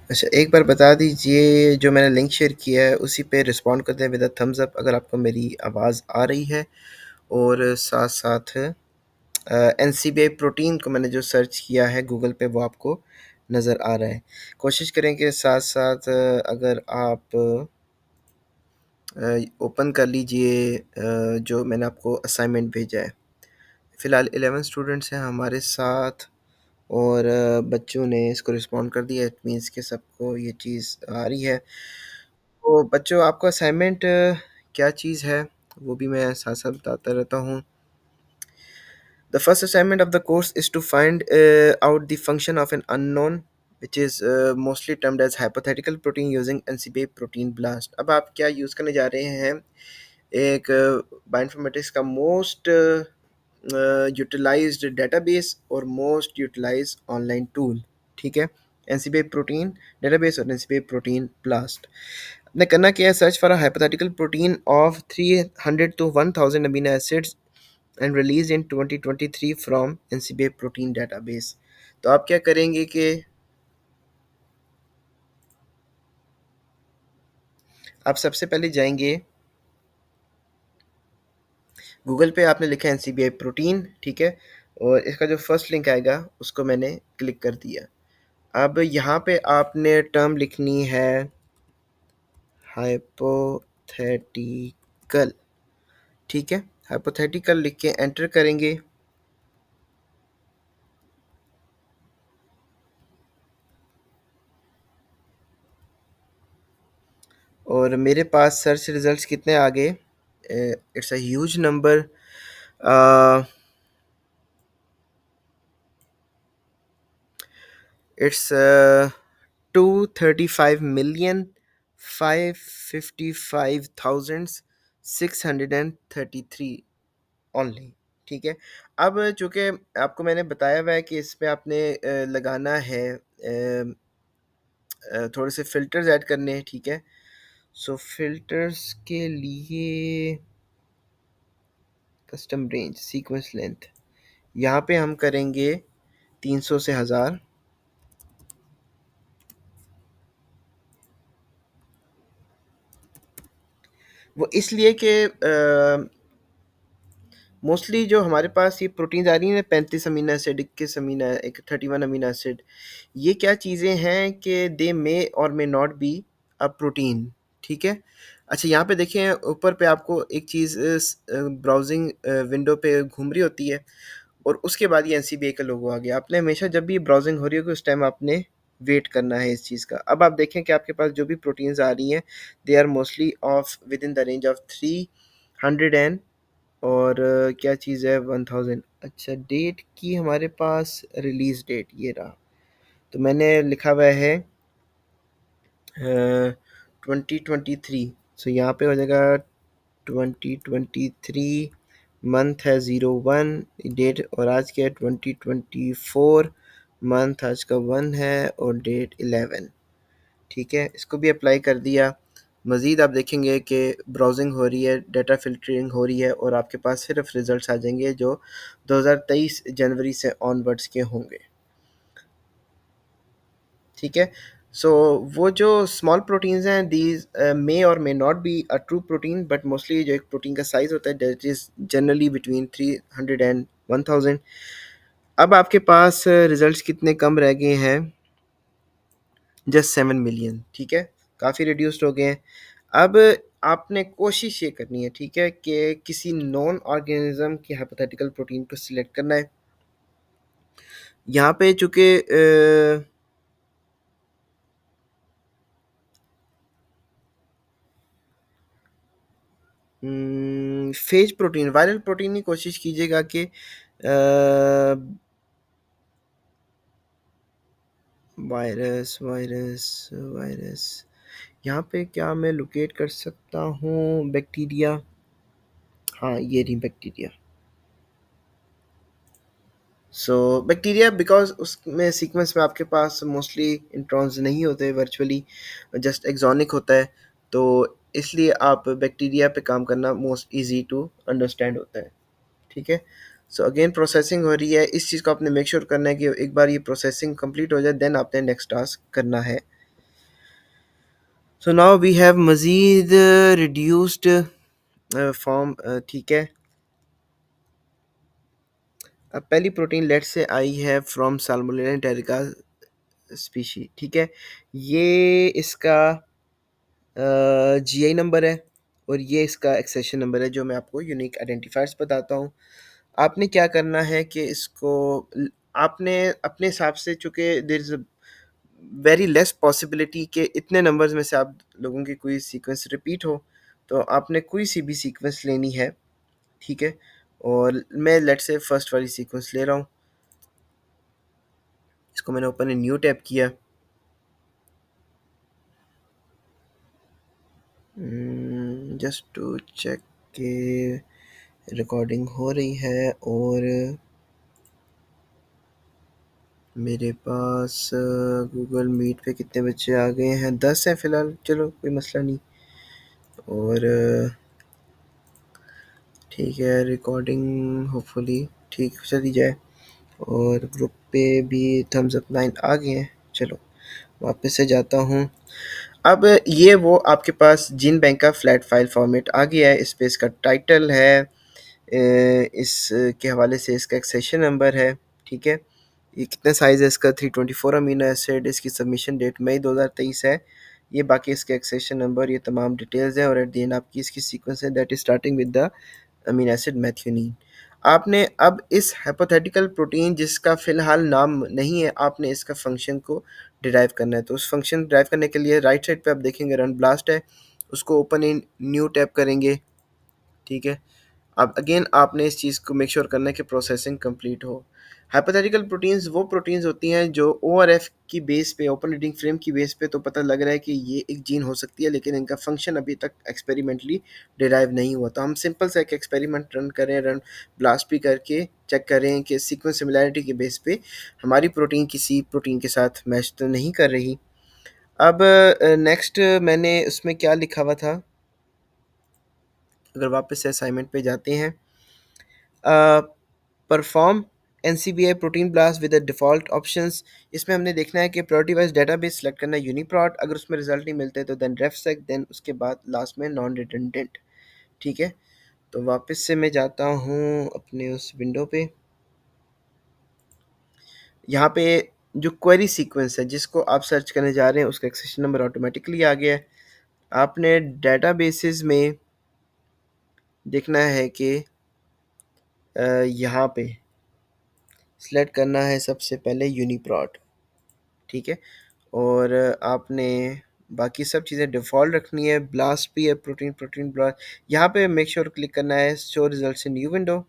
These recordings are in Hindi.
अच्छा, एक बार बता दीजिए जो मैंने लिंक शेयर किया है उसी पे रिस्पॉन्ड कर दें विद अ थम्स अप अगर आपको मेरी आवाज़ आ रही है। और साथ-साथ एनसीबीआई प्रोटीन को मैंने जो सर्च किया है गूगल पे वो आपको नज़र आ रहा है। कोशिश करें कि साथ-साथ अगर आप ओपन कर लीजिए जो मैंने आपको असाइनमेंट भेजा है। फ़िलहाल 11 स्टूडेंट्स हैं हमारे साथ और बच्चों ने इसको रिस्पॉन्ड कर दिया। इट मीन्स कि सबको ये चीज़ आ रही है। तो बच्चों आपका असाइनमेंट क्या चीज़ है वो भी मैं साथ-साथ बताता रहता हूँ। The first assignment of the course is to find out the function of an unknown which is mostly termed as hypothetical protein using NCBI protein blast। अब आप क्या यूज़ करने जा रहे हैं एक बायोइन्फॉर्मेटिक्स का मोस्ट यूटिलाइज्ड डेटाबेस और मोस्ट यूटिलाइज्ड ऑनलाइन टूल। ठीक है, एनसीबीआई प्रोटीन डेटाबेस और एनसीबीआई प्रोटीन ब्लास्ट। आपने करना क्या है, search for a hypothetical protein of 300 to 1000 amino acids and release in 2023 from NCBI protein database. तो आप क्या करेंगे कि आप सबसे पहले जाएंगे गूगल पे, आपने लिखा है एनसीबीआई प्रोटीन, ठीक है, और इसका जो फर्स्ट लिंक आएगा उसको मैंने क्लिक कर दिया। अब यहाँ पे आपने टर्म लिखनी है हाइपोथेटिकल। ठीक है, हाइपोथेटिकल लिख के एंटर करेंगे और मेरे पास सर्च रिजल्ट्स कितने आ गए। It's a huge number. It's 235,555,633 only. ठीक है, अब चूंकि आपको मैंने बताया हुआ है कि इस पे आपने लगाना है थोड़े से फ़िल्टर्स ऐड करने हैं। ठीक है, सो फ़िल्टर्स के लिए कस्टम रेंज सीक्वेंस लेंथ यहाँ पे हम करेंगे 300 से 1000। वो इसलिए कि मोस्टली जो हमारे पास ये प्रोटीन्स आ रही हैं 35 अमीनो एसिड, 21 अमीनो, एक 31 अमीनो एसिड, ये क्या चीज़ें हैं कि दे मे और may not be a protein. ठीक है, अच्छा यहाँ पे देखें ऊपर पे आपको एक चीज़ ब्राउजिंग विंडो पे घूम रही होती है और उसके बाद ये एनसीबीए का लोगो आ गया। आपने हमेशा जब भी ब्राउजिंग हो रही होगी उस टाइम आपने वेट करना है इस चीज़ का। अब आप देखें कि आपके पास जो भी प्रोटीन्स आ रही हैं they are mostly of within the range of 300 and और क्या चीज़ है 1000। अच्छा, डेट की हमारे पास रिलीज़ डेट ये रहा, तो मैंने लिखा हुआ है 2023। सो यहाँ पे हो जाएगा 2023, मंथ है 01, डेट और आज क्या है 2024, मंथ आज का 1 है और डेट 11। ठीक है, इसको भी अप्लाई कर दिया। मज़ीद आप देखेंगे कि ब्राउजिंग हो रही है, डाटा फ़िल्टरिंग हो रही है और आपके पास सिर्फ रिज़ल्ट्स आ जाएंगे जो 2023 जनवरी से ऑनवर्ड्स के होंगे। ठीक है, सो वो जो स्मॉल प्रोटीन्स हैं दीज मे और may not be a true protein, but mostly जो एक प्रोटीन का साइज़ होता है that is generally between 300 and 1000। अब आपके पास रिज़ल्ट्स कितने कम रह गए हैं, जस्ट 7 मिलियन। ठीक है, काफ़ी रिड्यूस्ड हो गए हैं। अब आपने कोशिश ये करनी है, ठीक है, कि किसी नॉन ऑर्गेनिज्म की हाइपोथेटिकल प्रोटीन को सिलेक्ट करना है। यहाँ पे चूंकि फेज प्रोटीन, वायरल प्रोटीन की कोशिश कीजिएगा कि वायरस वायरस वायरस, यहाँ पे क्या मैं लोकेट कर सकता हूँ बैक्टीरिया। हाँ, ये रही बैक्टीरिया। सो बैक्टीरिया बिकॉज उसमें सीक्वेंस में आपके पास मोस्टली इंट्रॉन्स नहीं होते, वर्चुअली जस्ट एक्सोनिक होता है, तो इसलिए आप बैक्टीरिया पे काम करना मोस्ट इजी टू अंडरस्टैंड होता है। ठीक है, सो अगेन प्रोसेसिंग हो रही है, इस चीज़ को आपने मेक श्योर करना है कि एक बार ये प्रोसेसिंग कंप्लीट हो जाए देन आपने नेक्स्ट टास्क करना है। सो नाउ वी हैव मजीद रिड्यूस्ड फॉर्म, ठीक है। अब पहली प्रोटीन लेट से आई है फ्रॉम साल्मोनेला एंटेरिका स्पीशी, ठीक है। ये इसका जीआई नंबर है और ये इसका एक्सेशन नंबर है, जो मैं आपको यूनिक आइडेंटिफायर्स बताता हूँ। आपने क्या करना है कि इसको आपने अपने हिसाब से, चूंकि there is very less possibility कि इतने नंबर्स में से आप लोगों की कोई सीक्वेंस रिपीट हो, तो आपने कोई सी भी सीक्वेंस लेनी है, ठीक है। और मैं लेट से फर्स्ट वाली सीक्वेंस ले रहा हूँ। इसको मैंने ओपन इन न्यू टैब किया, जस्ट टू चेक के रिकॉर्डिंग हो रही है। और मेरे पास गूगल मीट पे कितने बच्चे आ गए हैं? 10 हैं फ़िलहाल, चलो कोई मसला नहीं। और ठीक है, रिकॉर्डिंग होपफुली ठीक चली जाए। और ग्रुप पे भी थम्स अप 9 आ गए हैं। चलो वापस से जाता हूँ। अब ये वो आपके पास जीन बैंक का फ्लैट फाइल फॉर्मेट आ गया है। इस पे इसका टाइटल है, इस के हवाले से इसका एक्सेशन नंबर है, ठीक है। ये कितना साइज़ है इसका? 324 अमीनो एसिड। इसकी सबमिशन डेट मई 2023 है। ये बाकी इसके एक्सेशन नंबर, ये तमाम डिटेल्स हैं। और एट द एंड आपकी इसकी सीक्वेंस है that is starting with the amino acid methionine. आपने अब इस हाइपोथेटिकल प्रोटीन जिसका फ़िलहाल नाम नहीं है, आपने इसका फ़ंक्शन को डिराइव करना है। तो उस फ़ंक्शन डिराइव करने के लिए राइट साइड पे आप देखेंगे रन ब्लास्ट है, उसको ओपन इन न्यू टैब करेंगे, ठीक है। अब अगेन आपने इस चीज़ को मेक श्योर करना है कि प्रोसेसिंग कंप्लीट हो। हाइपोथेटिकल प्रोटीन्स वो प्रोटीन्स होती हैं जो ओआरएफ की बेस पे, ओपन रीडिंग फ्रेम की बेस पे तो पता लग रहा है कि ये एक जीन हो सकती है, लेकिन इनका फंक्शन अभी तक एक्सपेरिमेंटली डिराइव नहीं हुआ। तो हम सिंपल सा एक एक्सपेरिमेंट रन करें, रन ब्लास्ट भी करके चेक करें कि सीक्वेंस सिमिलैरिटी के बेस पे हमारी प्रोटीन किसी प्रोटीन के साथ मैच तो नहीं कर रही। अब नेक्स्ट मैंने उसमें क्या लिखा हुआ था, अगर वापस से असाइनमेंट पे जाते हैं, perform NCBI protein blast with the default options. इसमें हमने देखना है कि प्रायोरिटी वाइज डेटाबेस सेलेक्ट करना है यूनिप्रॉट, अगर उसमें रिजल्ट नहीं मिलते तो देन रेफसेक, देन उसके बाद लास्ट में नॉन रिडंडेंट, ठीक है। तो वापस से मैं जाता हूँ अपने उस विंडो पे। यहाँ पे जो क्वेरी सीक्वेंस है जिसको आप सर्च करने जा रहे हैं, उसका एक्सेशन नंबर ऑटोमेटिकली आ गया है। आपने डेटाबेसेस में देखना है कि यहाँ पे सिलेक्ट करना है सबसे पहले यूनिप्रॉट, ठीक है। और आपने बाकी सब चीज़ें डिफ़ॉल्ट रखनी है। ब्लास्ट भी है, प्रोटीन प्रोटीन ब्लास्ट। यहाँ पे मेक श्योर क्लिक करना है show results in new window.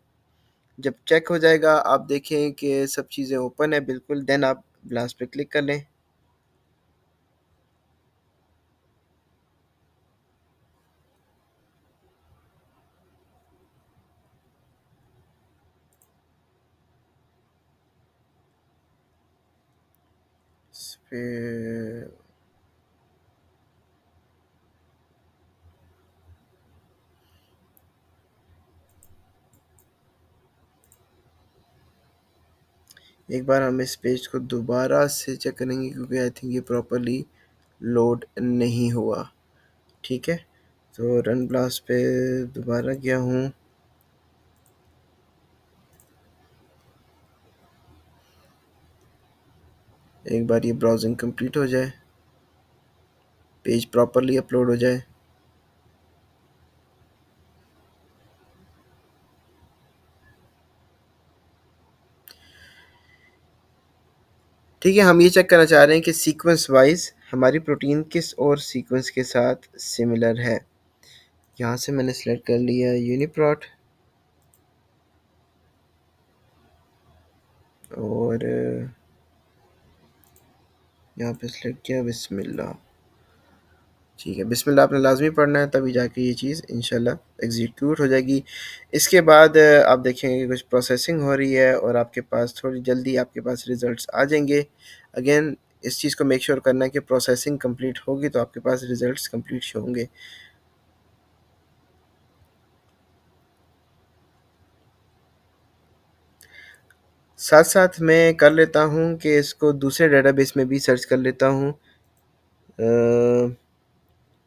जब चेक हो जाएगा आप देखें कि सब चीज़ें ओपन है बिल्कुल, देन आप ब्लास्ट पे क्लिक कर लें। इस पे एक बार हम इस पेज को दोबारा से चेक करेंगे क्योंकि आई थिंक ये प्रॉपरली लोड नहीं हुआ, ठीक है। तो रन ब्लास्ट पे दोबारा गया हूँ। एक बार ये ब्राउजिंग कंप्लीट हो जाए, पेज प्रॉपरली अपलोड हो जाए। ठीक है, हम ये चेक करना चाह रहे हैं कि सीक्वेंस वाइज हमारी प्रोटीन किस और सीक्वेंस के साथ सिमिलर है। यहाँ से मैंने सेलेक्ट कर लिया यूनिप्रॉट और यहाँ पे सेलेक्ट किया बिस्मिल्लाह। ठीक है, बिस्मिल्लाह आपने लाजमी पढ़ना है, तभी जाके ये चीज़ इंशाल्लाह एग्जीक्यूट हो जाएगी। इसके बाद आप देखेंगे कि कुछ प्रोसेसिंग हो रही है और आपके पास थोड़ी जल्दी आपके पास रिज़ल्ट्स आ जाएंगे। अगेन इस चीज़ को मेक श्योर करना है कि प्रोसेसिंग कंप्लीट होगी तो आपके पास रिज़ल्ट्स कंप्लीट होंगे। साथ साथ मैं कर लेता हूँ कि इसको दूसरे डेटाबेस में भी सर्च कर लेता हूँ।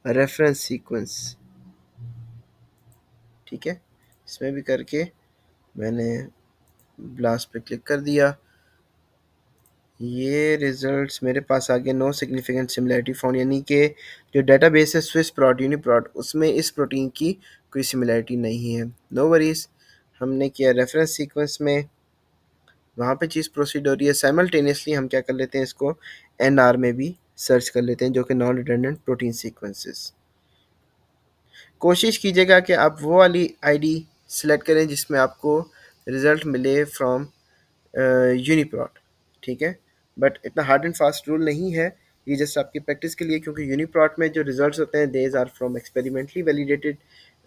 रेफरेंस सीक्वेंस, ठीक है। इसमें भी करके मैंने ब्लास्ट पे क्लिक कर दिया। ये रिजल्ट्स मेरे पास आ गए, नो सिग्निफिकेंट सिमिलैरिटी फाउंड, यानी कि जो डेटाबेस है स्विस प्रोट यूनिप्रोट, उसमें इस प्रोटीन की कोई सिमिलैरिटी नहीं है। नो वरीज, हमने किया रेफरेंस सीक्वेंस में, वहाँ पे चीज़ प्रोसीड हो रही है। साइमल्टेनियसली हम क्या कर लेते हैं, इसको एनआर में भी सर्च कर लेते हैं, जो कि नॉन रिडंडेंट प्रोटीन सीक्वेंसेस। कोशिश कीजिएगा कि आप वो वाली आईडी सेलेक्ट करें जिसमें आपको रिज़ल्ट मिले फ्रॉम यूनिप्रॉट, ठीक है। बट इतना हार्ड एंड फास्ट रूल नहीं है, ये जस्ट आपकी प्रैक्टिस के लिए, क्योंकि यूनिप्रॉट में जो रिजल्ट्स होते हैं these are from experimentally validated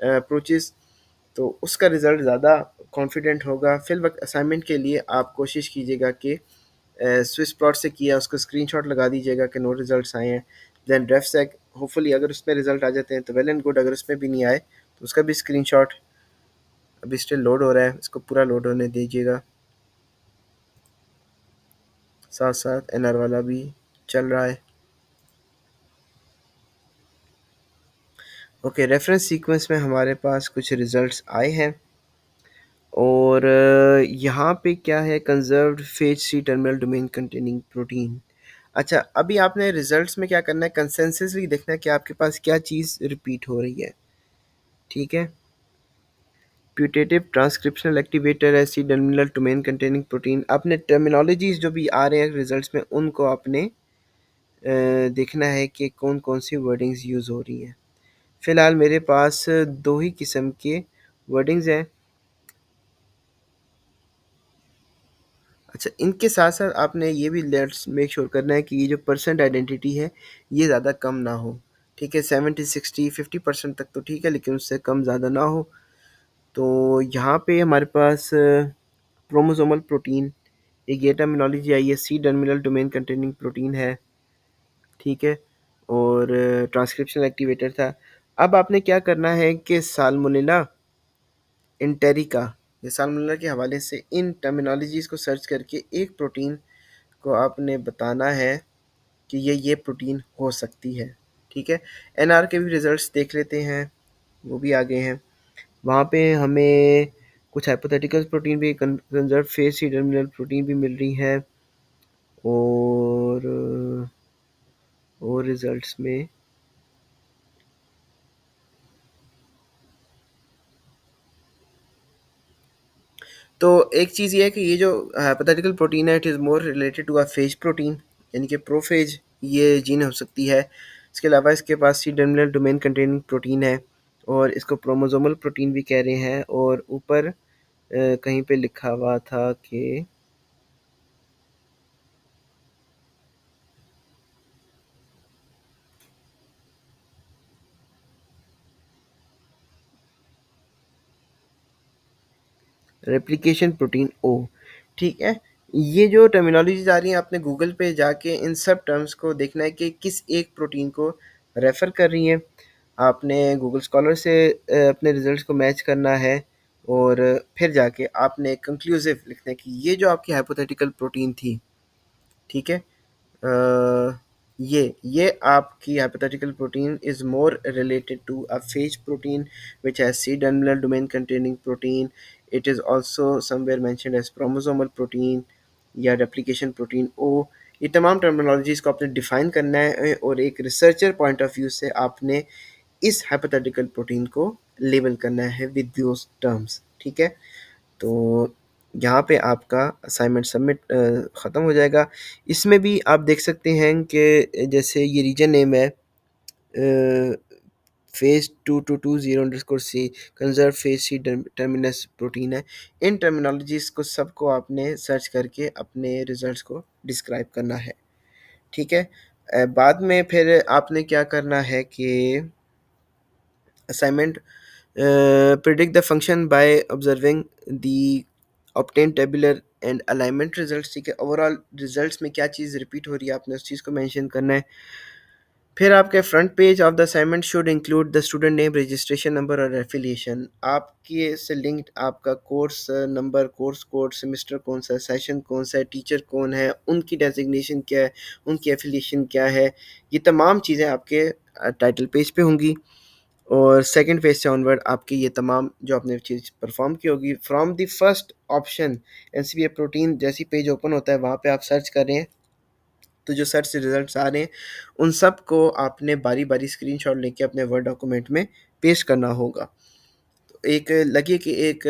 approaches, तो उसका रिज़ल्ट ज़्यादा कॉन्फिडेंट होगा। फिल वक्त असाइनमेंट के लिए आप कोशिश कीजिएगा कि स्विस प्लॉट से किया उसको स्क्रीनशॉट लगा दीजिएगा कि नो रिजल्ट्स आए हैं। देन रेफ सेक, होपफुली अगर उसमें रिजल्ट आ जाते हैं तो वेल एंड गुड, अगर उसमें भी नहीं आए तो उसका भी स्क्रीनशॉट, अभी स्टिल लोड हो रहा है, इसको पूरा लोड होने दीजिएगा। साथ साथ एनआर वाला भी चल रहा है। ओके, रेफरेंस सीक्वेंस में हमारे पास कुछ रिजल्ट्स आए हैं, और यहाँ पे क्या है, conserved phage C terminal domain containing protein. अच्छा, अभी आपने रिजल्ट्स में क्या करना है, कंसेंससली देखना है कि आपके पास क्या चीज़ रिपीट हो रही है, ठीक है। प्यूटेटिव ट्रांसक्रिप्शनल एक्टिवेटर है, C terminal domain containing protein. आपने टर्मिनोलॉजीज जो भी आ रहे हैं रिजल्ट्स में, उनको आपने देखना है कि कौन कौन सी वर्डिंग्स यूज़ हो रही हैं। फ़िलहाल मेरे पास दो ही किस्म के वर्डिंग्स हैं। अच्छा, इनके साथ साथ आपने ये भी लेट्स मेक श्योर करना है कि ये जो परसेंट आइडेंटिटी है ये ज़्यादा कम ना हो, ठीक है। 70, 60, 50% तक तो ठीक है, लेकिन उससे कम ज़्यादा ना हो। तो यहाँ पे हमारे पास क्रोमोसोमल प्रोटीन, एक ये टर्मिनोलॉजी आई है, C terminal domain containing protein है, ठीक है। और ट्रांसक्रिप्शन एक्टिवेटर था। अब आपने क्या करना है कि साल्मोनेला इंटेरिका, ये साल्मोनेला के हवाले से इन टर्मिनोलॉजीज़ को सर्च करके एक प्रोटीन को आपने बताना है कि ये प्रोटीन हो सकती है, ठीक है। एनआर के भी रिजल्ट्स देख लेते हैं, वो भी आ गए हैं। वहाँ पे हमें कुछ हाइपोथेटिकल प्रोटीन भी, conserve phage C terminal protein भी मिल रही हैं, और रिजल्ट्स में तो एक चीज़ ये है कि ये जो हाइपोथेटिकल प्रोटीन है, it is more related to a phage protein, यानी कि प्रोफेज ये जीन हो सकती है। इसके अलावा इसके पास C terminal domain containing protein है, और इसको क्रोमोसोमल प्रोटीन भी कह रहे हैं। और ऊपर कहीं पे लिखा हुआ था कि रेप्लिकेशन प्रोटीन ओ, ठीक है। ये जो टर्मिनोलॉजीज आ रही हैं, आपने गूगल पे जाके इन सब टर्म्स को देखना है कि किस एक प्रोटीन को रेफ़र कर रही हैं। आपने गूगल स्कॉलर से अपने रिजल्ट्स को मैच करना है, और फिर जाके आपने कंक्लूसिव लिखना है कि ये जो आपकी हाइपोथेटिकल प्रोटीन थी, ठीक है, ये आपकी hypothetical protein is more related to a phage protein which has C terminal domain containing protein. It is also somewhere mentioned as chromosomal protein या replication protein O। ये तमाम टर्मिनोलॉजीज को आपने डिफाइन करना है, और एक रिसर्चर पॉइंट ऑफ व्यू से आपने इस हाइपोथेटिकल प्रोटीन को लेबल करना है विद दोज टर्म्स, ठीक है। तो यहाँ पे आपका असाइनमेंट सबमिट ख़त्म हो जाएगा। इसमें भी आप देख सकते हैं कि जैसे ये रीजन नेम है phage 2220_C, conserve phage C terminus protein है। इन टर्मिनोलॉजीज को सबको आपने सर्च करके अपने रिजल्ट्स को डिस्क्राइब करना है, ठीक है। बाद में फिर आपने क्या करना है कि assignment, predict the function by observing the obtained tabular and alignment results, ठीक है। ओवरऑल रिजल्ट्स में क्या चीज़ रिपीट हो रही है, आपने उस चीज़ को मेंशन करना है। फिर आपके front page of the assignment should include the student name, registration number और एफिलिएशन। आपके से लिंक्ड आपका course number, course code, semester कौन सा है, सेशन कौन सा है, टीचर कौन है, उनकी डेजिग्नेशन क्या है, उनकी एफिलिएशन क्या है, ये तमाम चीज़ें आपके टाइटल पेज पे होंगी। और सेकंड पेज से ऑनवर्ड आपकी ये तमाम जो आपने चीज़ परफॉर्म की होगी, from the first option NCBI protein जैसी पेज ओपन होता है वहाँ पे आप सर्च करें, तो जो सर्च रिजल्ट्स आ रहे हैं उन सब को आपने बारी बारी स्क्रीनशॉट लेके अपने वर्ड डॉक्यूमेंट में पेस्ट करना होगा। तो एक लगे कि एक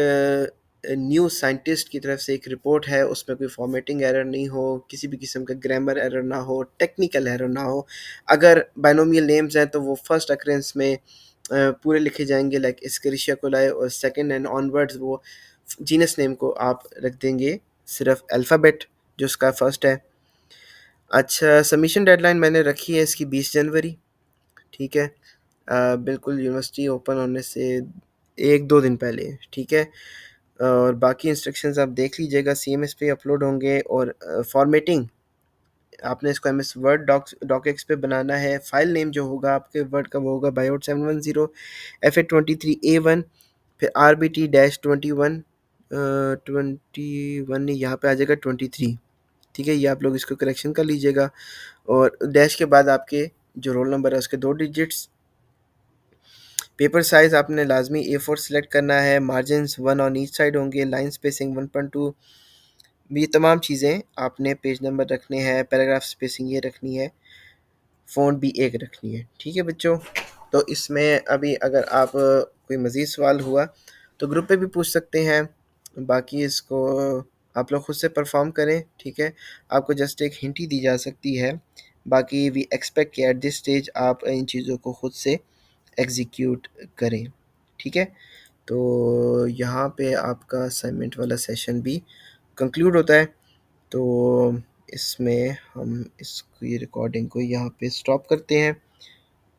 न्यू साइंटिस्ट की तरफ से एक रिपोर्ट है, उसमें कोई फॉर्मेटिंग एरर नहीं हो, किसी भी किस्म का ग्रामर एरर ना हो, टेक्निकल एरर ना हो। अगर बाइनोमियल नेम्स हैं तो वो फर्स्ट अक्रेंस में पूरे लिखे जाएंगे, लाइक एस्केरिशिया कोलाई, और सेकंड एंड ऑनवर्ड्स वो जीनस नेम को आप रख देंगे सिर्फ अल्फ़ाबेट जो उसका फर्स्ट है। अच्छा, सबमिशन डेडलाइन मैंने रखी है इसकी 20 जनवरी, ठीक है। बिल्कुल यूनिवर्सिटी ओपन होने से 1-2 दिन पहले, ठीक है। और बाकी इंस्ट्रक्शंस आप देख लीजिएगा, सीएमएस पे अपलोड होंगे। और फॉर्मेटिंग आपने इसको एमएस वर्ड डॉक्स पे बनाना है। फाइल नेम जो होगा आपके वर्ड का वो होगा बायोट 710 FA23A1, फिर RBT-21 21 नहीं, यहाँ पे आ जाएगा 23, ठीक है। ये आप लोग इसको करेक्शन कर लीजिएगा। और डैश के बाद आपके जो रोल नंबर है उसके 2 डिजिट्स। पेपर साइज़ आपने लाजमी A4 सेलेक्ट करना है, मार्जिन्स 1 ऑन ईच साइड होंगे, लाइन स्पेसिंग 1.2। ये तमाम चीज़ें आपने, पेज नंबर रखने हैं, पैराग्राफ स्पेसिंग ये रखनी है, फ़ॉन्ट भी एक रखनी है, ठीक है बच्चों। तो इसमें अभी अगर आप कोई मज़ीद सवाल हुआ तो ग्रुप पे भी पूछ सकते हैं, बाकी इसको आप लोग खुद से परफॉर्म करें, ठीक है। आपको जस्ट एक हिंट ही दी जा सकती है, बाकी वी एक्सपेक्ट कि एट दिस स्टेज आप इन चीज़ों को खुद से एग्जीक्यूट करें, ठीक है। तो यहाँ पे आपका असाइनमेंट वाला सेशन भी कंक्लूड होता है। तो इसमें हम इसको, ये रिकॉर्डिंग को यहाँ पे स्टॉप करते हैं।